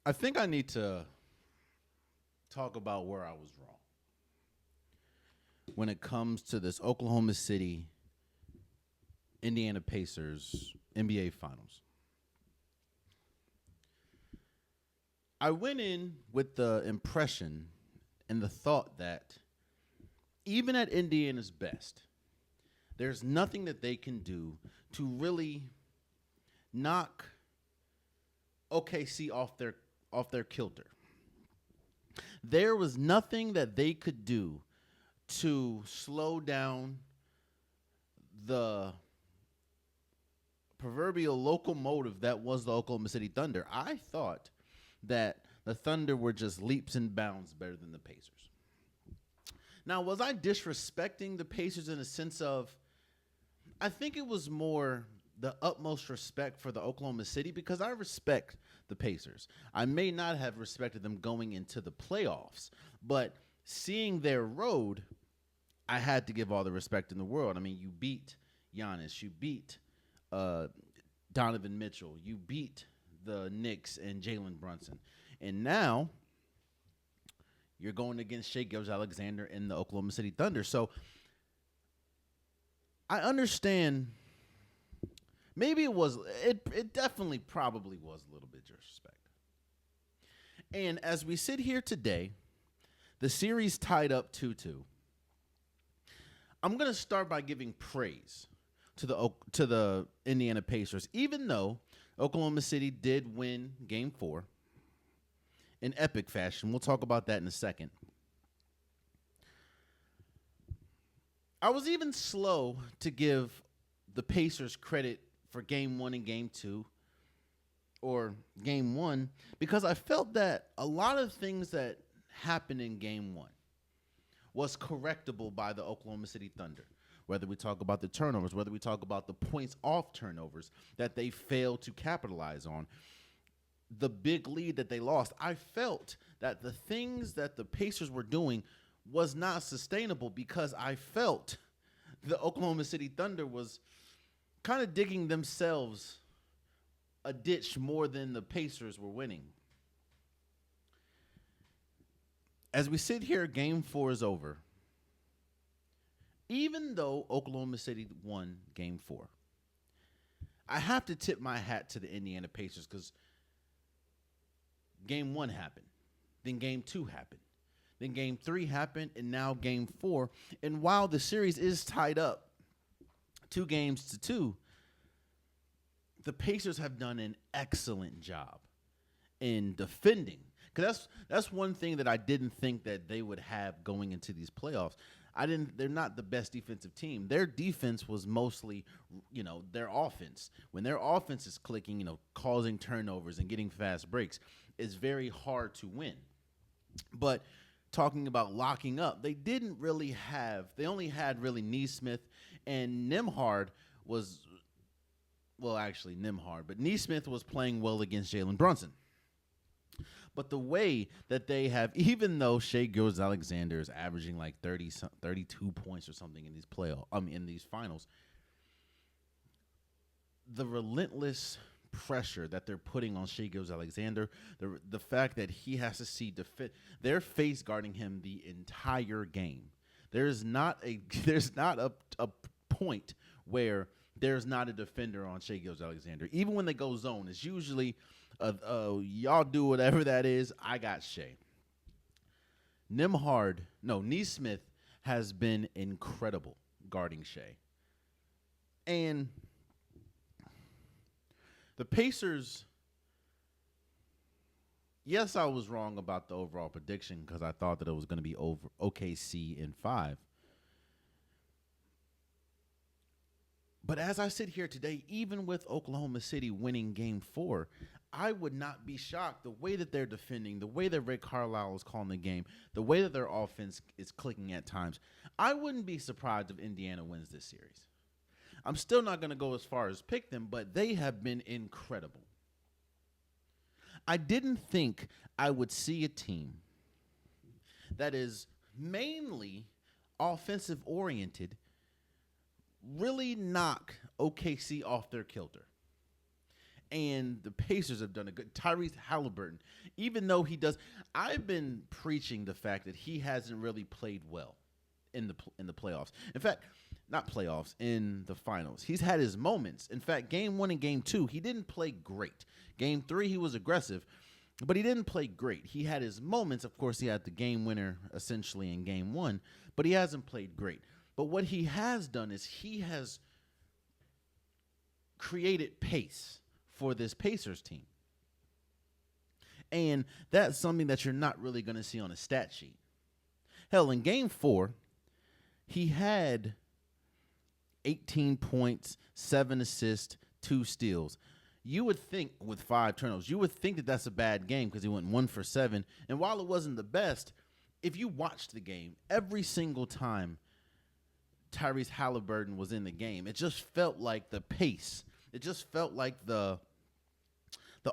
I think I need to talk about where I was wrong when it comes to this Oklahoma City Indiana Pacers NBA Finals. I went in with the impression and the thought that even at Indiana's best, there's nothing that they can do to really knock OKC off their kilter. There was nothing that they could do to slow down the proverbial locomotive that was the Oklahoma City Thunder. I thought that the Thunder were just leaps and bounds better than the Pacers. Now, was I disrespecting the Pacers in a sense of, I think it was more the utmost respect for the Oklahoma City because I respect the Pacers. I may not have respected them going into the playoffs, but seeing their road, I had to give all the respect in the world. I mean, you beat Giannis, you beat Donovan Mitchell, you beat the Knicks and Jalen Brunson, and now you're going against Shai Gilgeous-Alexander and the Oklahoma City Thunder. So I understand. Maybe it definitely probably was a little bit disrespect. And as we sit here today, the series tied up 2-2. I'm going to start by giving praise to the Indiana Pacers, even though Oklahoma City did win Game 4 in epic fashion. We'll talk about that in a second. I was even slow to give the Pacers credit for Game 1 and Game 2, or Game 1, because I felt that a lot of things that happened in Game 1 was correctable by the Oklahoma City Thunder. Whether we talk about the turnovers, whether we talk about the points off turnovers that they failed to capitalize on, the big lead that they lost, I felt that the things that the Pacers were doing was not sustainable because I felt the Oklahoma City Thunder was kind of digging themselves a ditch more than the Pacers were winning. As we sit here, Game 4 is over. Even though Oklahoma City won Game 4, I have to tip my hat to the Indiana Pacers because Game 1 happened. Then Game 2 happened. Then Game 3 happened, and now Game 4. And while the series is tied up 2-2, the Pacers have done an excellent job in defending. Because that's one thing that I didn't think that they would have going into these playoffs. They're not the best defensive team. Their defense was mostly, their offense. When their offense is clicking, causing turnovers and getting fast breaks, it's very hard to win. But talking about locking up, they only had really Nesmith, and Nembhard was, but Nesmith was playing well against Jalen Brunson. But the way that they have, even though Shai Gilgeous-Alexander is averaging like 32 points or something in these finals, the relentless pressure that they're putting on Shai Gilgeous-Alexander, the fact that he has to see they're face guarding him the entire game. There's not a point where there's not a defender on Shai Gilgeous-Alexander. Even when they go zone, it's usually y'all do whatever that is. I got Shai. Nesmith has been incredible guarding Shai. And the Pacers, yes, I was wrong about the overall prediction because I thought that it was going to be over OKC in 5. But as I sit here today, even with Oklahoma City winning Game 4, I would not be shocked the way that they're defending, the way that Rick Carlisle is calling the game, the way that their offense is clicking at times. I wouldn't be surprised if Indiana wins this series. I'm still not going to go as far as pick them, but they have been incredible. I didn't think I would see a team that is mainly offensive-oriented really knock OKC off their kilter. And the Pacers have done a good. Tyrese Halliburton, even though I've been preaching the fact that he hasn't really played well in the playoffs. In fact, not playoffs, in the finals. He's had his moments. In fact, game 1 and game 2, he didn't play great. Game 3, he was aggressive, but he didn't play great. He had his moments. Of course, he had the game winner essentially in game 1, but he hasn't played great. But what he has done is he has created pace for this Pacers team. And that's something that you're not really going to see on a stat sheet. Hell, in game 4, he had 18 points, 7 assists, 2 steals. You would think, with 5 turnovers, you would think that that's a bad game because he went 1 for 7. And while it wasn't the best, if you watched the game, every single time Tyrese Halliburton was in the game, it just felt like the pace. It just felt like the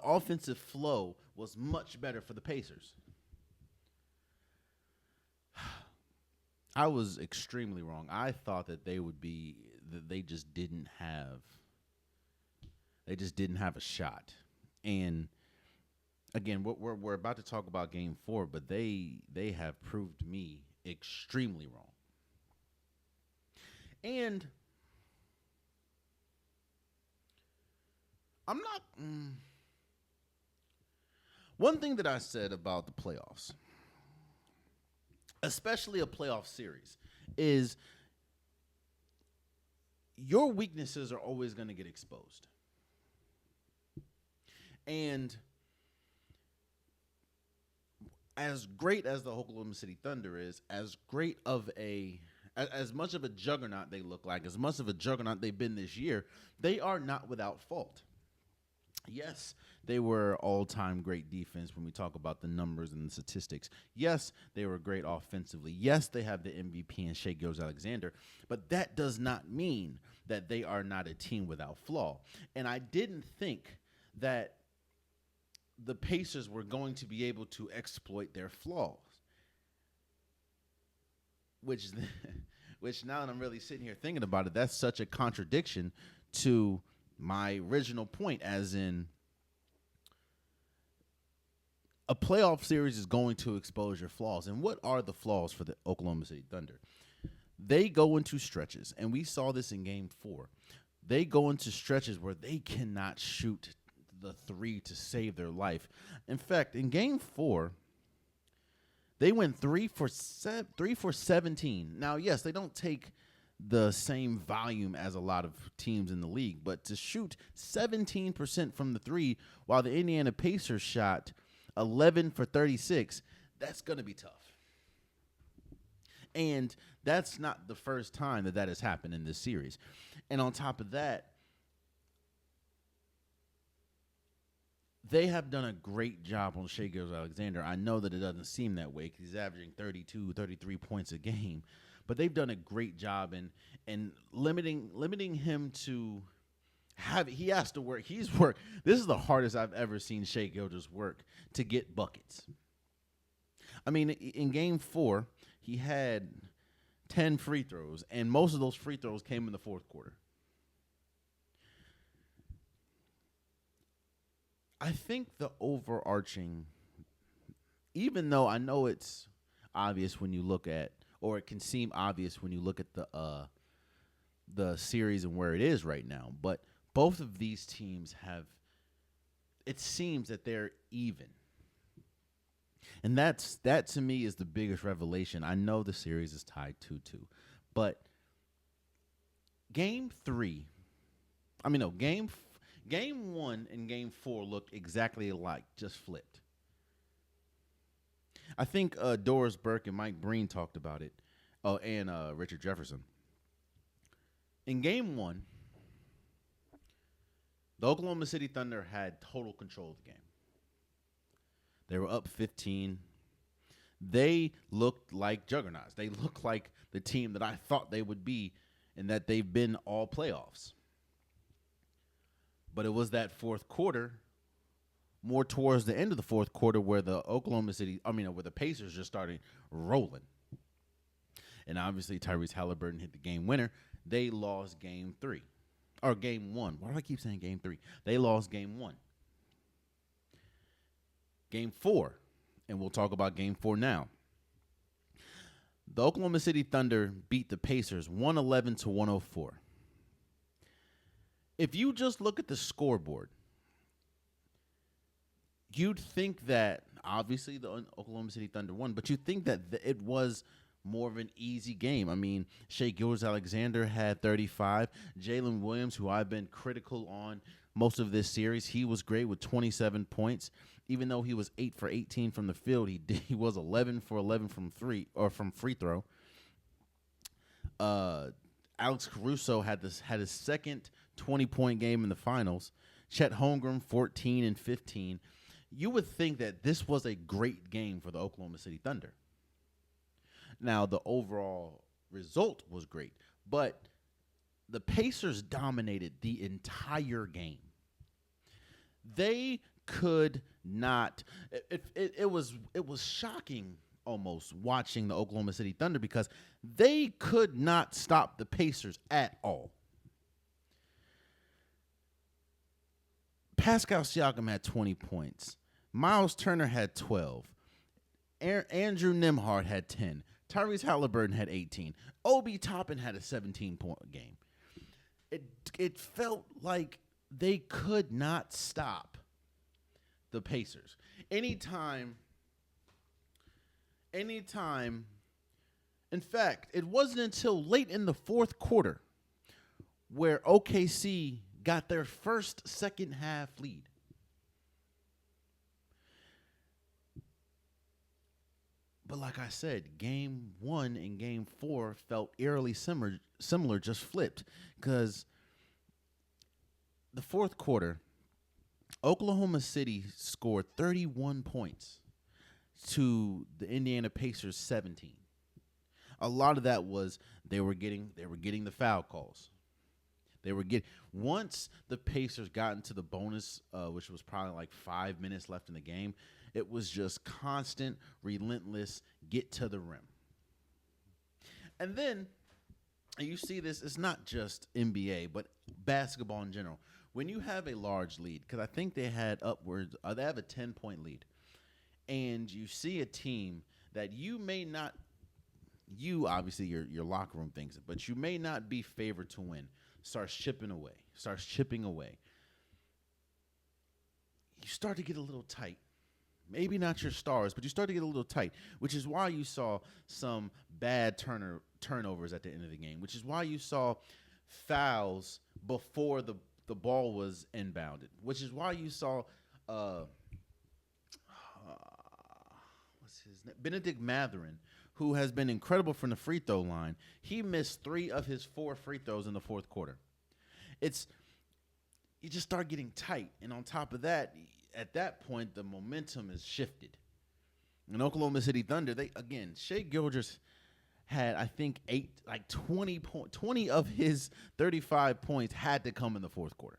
offensive flow was much better for the Pacers. I was extremely wrong. I thought that they just didn't have a shot. And again, we're about to talk about game 4, but they have proved me extremely wrong. And I'm not. One thing that I said about the playoffs, especially a playoff series, is your weaknesses are always going to get exposed. And as great as the Oklahoma City Thunder is, as much of a juggernaut they look like, as much of a juggernaut they've been this year, they are not without fault. Yes, they were all-time great defense when we talk about the numbers and the statistics. Yes, they were great offensively. Yes, they have the MVP in Shai Gilgeous-Alexander, but that does not mean that they are not a team without flaw. And I didn't think that the Pacers were going to be able to exploit their flaws, which now that I'm really sitting here thinking about it, that's such a contradiction to my original point, as in a playoff series is going to expose your flaws. And what are the flaws for the Oklahoma City Thunder? They go into stretches, and we saw this in game 4. They go into stretches where they cannot shoot the 3 to save their life. In fact, in game 4, they went 3 for 17. Now, yes, they don't take the same volume as a lot of teams in the league, but to shoot 17% from the 3 while the Indiana Pacers shot 11 for 36, that's going to be tough. And that's not the first time that has happened in this series. And on top of that, they have done a great job on Shai Gilgeous-Alexander. I know that it doesn't seem that way because he's averaging 32, 33 points a game. But they've done a great job in limiting him to he has to work. He's worked. This is the hardest I've ever seen Shai Gilgeous work to get buckets. I mean, in game 4, he had 10 free throws, and most of those free throws came in the fourth quarter. I think the overarching, even though I know it's obvious when you look at, or it can seem obvious when you look at the series and where it is right now, but both of these teams it seems that they're even. And that to me is the biggest revelation. I know the series is tied 2-2, but game 1 and game 4 looked exactly alike, just flipped. I think Doris Burke and Mike Breen talked about it, and Richard Jefferson. In game 1, the Oklahoma City Thunder had total control of the game. They were up 15. They looked like juggernauts. They looked like the team that I thought they would be and that they've been all playoffs. But it was that fourth quarter, more towards the end of the fourth quarter, where the where the Pacers just started rolling. And obviously Tyrese Halliburton hit the game winner. They lost game 3. or game one. Why do I keep saying game three? They lost game one. Game four, and we'll talk about game four now. The Oklahoma City Thunder beat the Pacers 111 to 104. If you just look at the scoreboard, you'd think that obviously the Oklahoma City Thunder won, but you'd think that it was more of an easy game. I mean, Shai Gilgeous-Alexander had 35. Jalen Williams, who I've been critical on most of this series, he was great with 27 points. Even though he was 8 for 18 from the field, he was 11 for 11 from free throw. Alex Caruso had his second 20-point game in the finals. Chet Holmgren 14 and 15. You would think that this was a great game for the Oklahoma City Thunder. Now, the overall result was great, but the Pacers dominated the entire game. They could not. It was shocking almost watching the Oklahoma City Thunder because they could not stop the Pacers at all. Pascal Siakam had 20 points. Miles Turner had 12. Andrew Nembhard had 10. Tyrese Halliburton had 18. Obi Toppin had a 17-point game. It felt like they could not stop the Pacers. Anytime, in fact, it wasn't until late in the fourth quarter where OKC got their first second half lead. But like I said, game one and game four felt eerily similar, just flipped. Because the fourth quarter, Oklahoma City scored 31 points to the Indiana Pacers 17. A lot of that was they were getting the foul calls. Once the Pacers got into the bonus, which was probably like 5 minutes left in the game, it was just constant, relentless, get to the rim. And then, and you see this, it's not just NBA, but basketball in general. When you have a large lead, because I think they had they have a 10-point lead, and you see a team that you may not, obviously your locker room thinks it, but you may not be favored to win, starts chipping away. You start to get a little tight. Maybe not your stars, but you start to get a little tight, which is why you saw some bad turnovers at the end of the game, which is why you saw fouls before the ball was inbounded, which is why you saw what's his name? Benedict Mathurin, who has been incredible from the free throw line. He missed 3 of his 4 free throws in the fourth quarter. You just start getting tight, and on top of that, at that point, the momentum is shifted. In Oklahoma City Thunder, Shai Gilgeous had, I think, 20 of his 35 points had to come in the fourth quarter.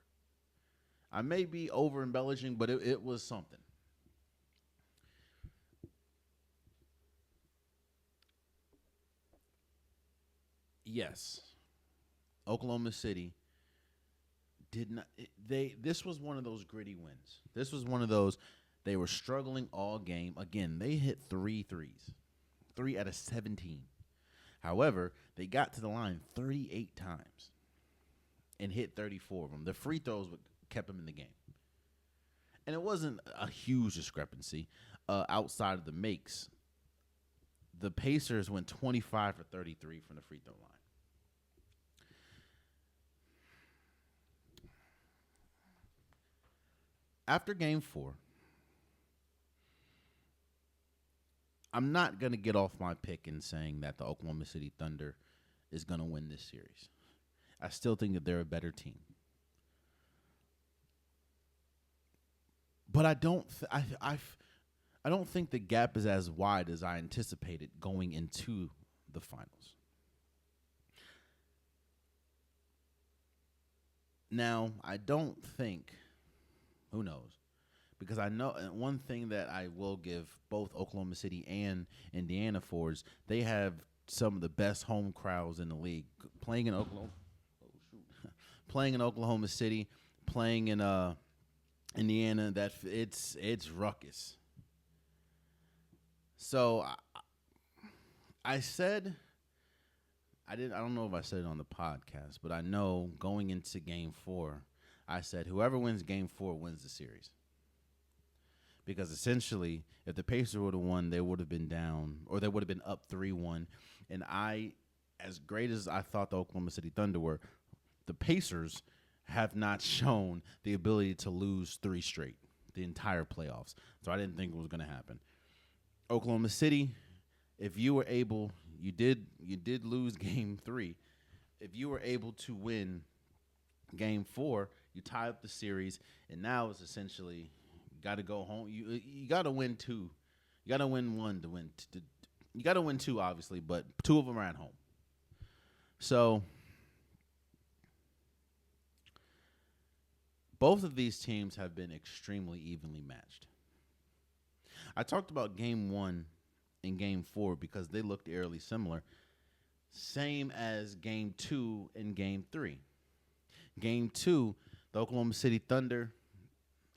I may be over-embellishing, but it was something. Yes, Oklahoma City did not. This was one of those gritty wins. This was one of those. They were struggling all game. Again, they hit 3 threes, 3 out of 17. However, they got to the line 38 times and hit 34 of them. The free throws kept them in the game, and it wasn't a huge discrepancy outside of the makes. The Pacers went 25 for 33 from the free throw line. After game 4, I'm not going to get off my pick in saying that the Oklahoma City Thunder is going to win this series. I still think that they're a better team. But I don't think the gap is as wide as I anticipated going into the finals. Now, I don't think, who knows? Because I know one thing that I will give both Oklahoma City and Indiana for is they have some of the best home crowds in the league. Playing in playing in Oklahoma City, playing in Indiana, that it's ruckus. So I said I don't know if I said it on the podcast, but I know going into game 4, I said whoever wins game 4 wins the series. Because essentially, if the Pacers would have won, they would have been down, or they would have been up 3-1. And as great as I thought the Oklahoma City Thunder were, the Pacers have not shown the ability to lose 3 straight the entire playoffs. So I didn't think it was going to happen. Oklahoma City, if you were able, you did lose game 3. If you were able to win game 4, you tie up the series, and now it's essentially got to go home. You got to win 2. You got to win 1 to win. You got to win 2, obviously, but 2 of them are at home. So both of these teams have been extremely evenly matched. I talked about game 1 and game 4 because they looked eerily similar. Same as game 2 and game 3. Game 2, the Oklahoma City Thunder,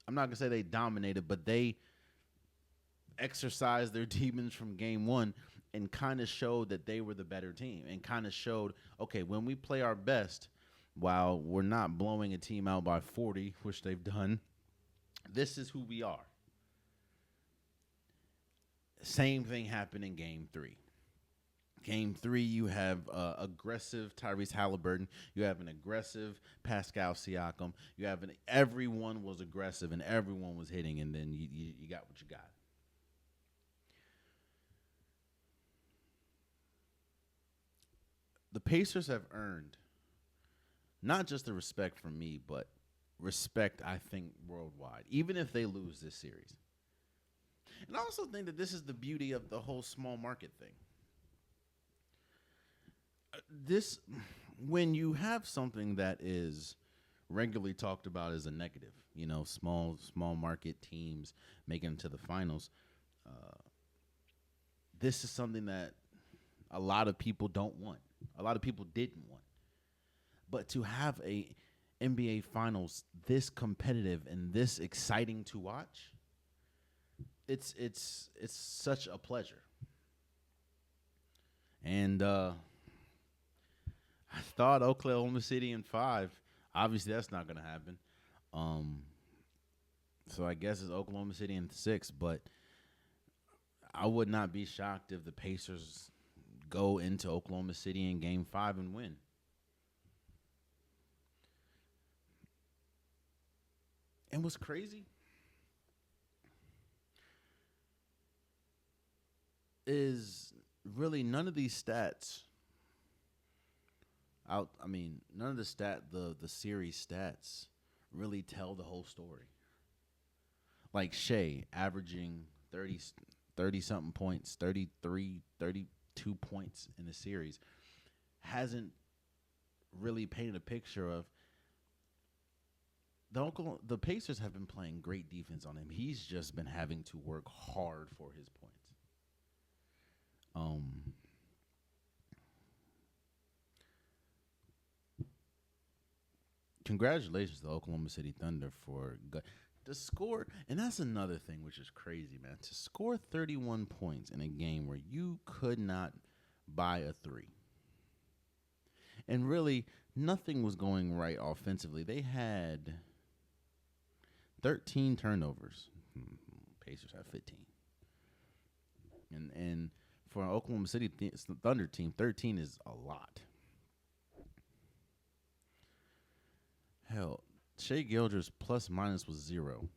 I'm not going to say they dominated, but they exercised their demons from game 1 and kind of showed that they were the better team and kind of showed, okay, when we play our best, while we're not blowing a team out by 40, which they've done, this is who we are. Same thing happened in game 3. Game 3, you have aggressive Tyrese Halliburton. You have an aggressive Pascal Siakam. Everyone was aggressive and everyone was hitting, and then you got what you got. The Pacers have earned not just the respect from me, but respect, I think, worldwide, even if they lose this series. And I also think that this is the beauty of the whole small market thing. When you have something that is regularly talked about as a negative, small market teams making it to the finals, this is something that a lot of people don't want. A lot of people didn't want. But to have a NBA Finals this competitive and this exciting to watch, it's such a pleasure. And I thought Oklahoma City in 5. Obviously, that's not going to happen. So I guess it's Oklahoma City in 6. But I would not be shocked if the Pacers go into Oklahoma City in Game 5 and win. And what's crazy is really none of these stats none of the series stats really tell the whole story. Like Shea averaging 30 something points, 33, 32 points in the series hasn't really painted a picture of the Pacers have been playing great defense on him. He's just been having to work hard for his points. Congratulations to the Oklahoma City Thunder to score, and that's another thing which is crazy, man. To score 31 points in a game where you could not buy a 3. And really, nothing was going right offensively. They had 13 turnovers. Pacers have 15. And for an Oklahoma City Thunder team, 13 is a lot. Hell, Shea Gilgeous plus minus was 0.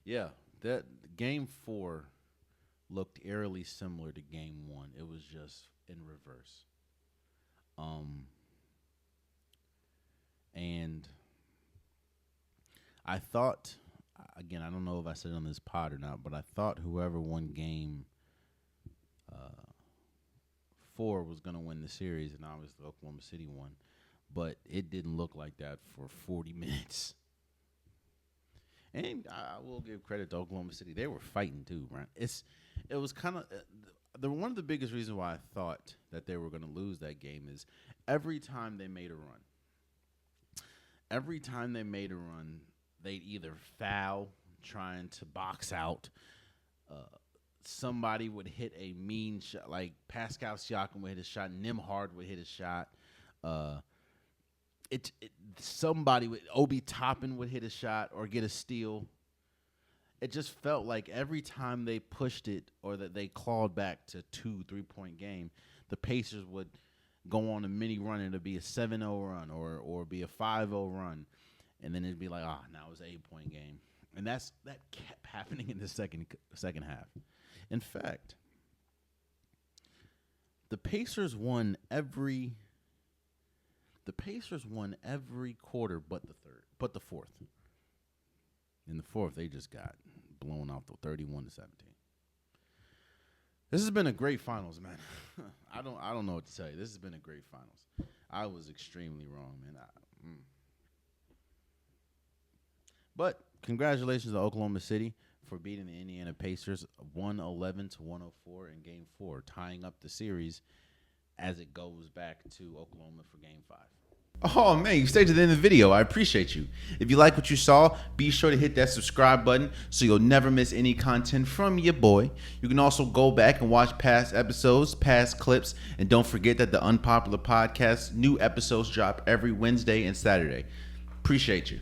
Yeah, that game 4 looked eerily similar to game 1. It was just in reverse. And I thought, again, I don't know if I said it on this pod or not, but I thought whoever won game 4 was going to win the series, and obviously Oklahoma City won. But it didn't look like that for 40 minutes. And I will give credit to Oklahoma City. They were fighting too, right? It was kind of one of the biggest reasons why I thought that they were going to lose that game is every time they made a run. Every time they made a run, they'd either foul trying to box out. Somebody would hit a mean shot, like Pascal Siakam would hit a shot. Nembhard would hit a shot. Obi Toppin would hit a shot or get a steal. It just felt like every time they pushed it or that they clawed back to 2-3 point game, the Pacers would go on a mini run and it'd be a 7-0 run or be a 5-0 run. And then it'd be like, now it's an 8-point game. And that kept happening in the second half. In fact, the Pacers won every quarter but the fourth. In the fourth, they just got blown off the 31-17. This has been a great finals, man. I don't know what to tell you. This has been a great finals. I was extremely wrong, man. But congratulations to Oklahoma City for beating the Indiana Pacers 111-104 in Game 4, tying up the series as it goes back to Oklahoma for Game 5. Oh, man, you stayed to the end of the video. I appreciate you. If you like what you saw, be sure to hit that subscribe button so you'll never miss any content from your boy. You can also go back and watch past episodes, past clips, and don't forget that the Unpopular Podcast, new episodes drop every Wednesday and Saturday. Appreciate you.